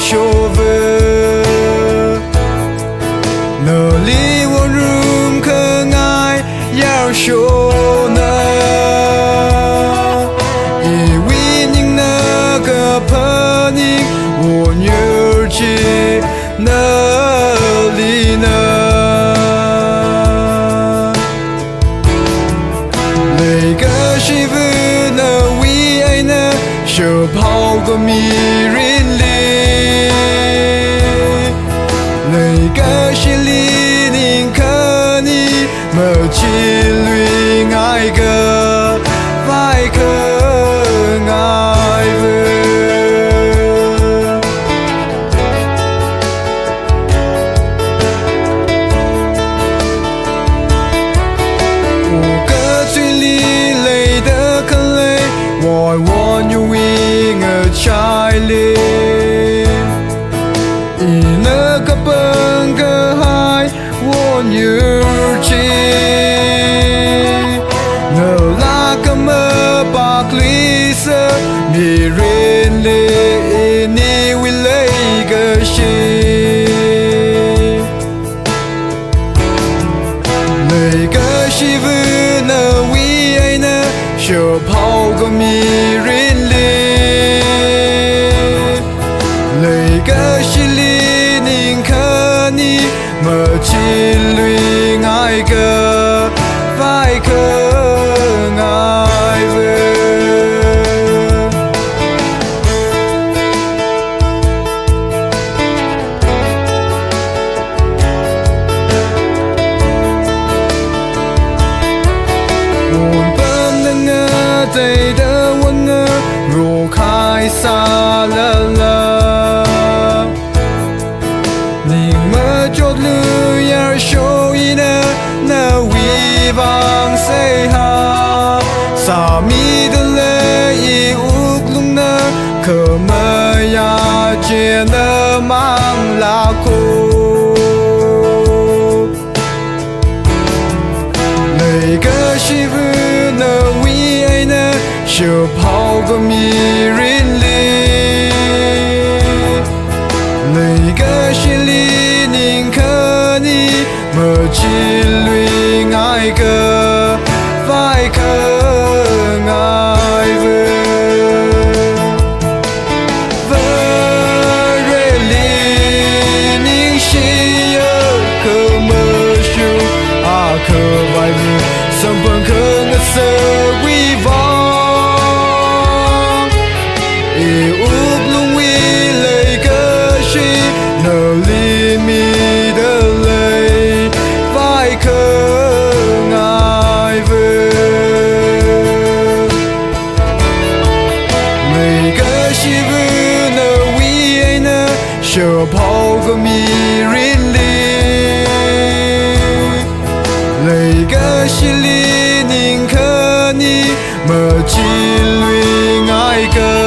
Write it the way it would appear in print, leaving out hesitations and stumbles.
show nơ li one room khơ ngài yao show nơ y win những nơ cơ phơ ninh wo nhớ chi nơ li nơ LEIKASHI vu nơ vi ai nơ show phao có mi rin li LEIKASHI li ninh khơ ni mơ chi lụy ngài cơ vai khơ ngài vu cơ suy lý lấy đỡ khăn lê vòi vò nhu uy ngờ trái lê y nơ cơ bâng cơ hai vô như chi ngờ la cơ mơ bạc lý sơ mi rin lê y ni vi LEIKASHI LEIKASHI vu nơ vi ai nơ show phao có mi rin li LEIKASHI li ninh khơ ni mơ chi lụy ngài cơ vai khơ ngài vu tay đỡ quân ngơ rô khai xa lơ lơ nhìn mơ chốt lưu yar show y nơ nơ vi vang say ha sa mi đơ lê y uk lung nơ khờ mơ ya chia nơ mang la khô LEIKASHI vu nơ vi ai nơ show phao có mi rin li LEIKASHI li ninh khơ ni mơ chi lụy ngài cơ vai khơ ngài vu vơ rê li ninh shi ơ khơ mơ shu a khơ vai vu sâm phơn khơ ngất sơ quy vong y uk lung vi LEIKASHI nơ li mi đơ lê vai khơ ngài vu LEIKASHI vu nơ vi ai nơ show phao có mi rin li LEIKASHI li ninh khơ ni mơ chi lụy ngài cơ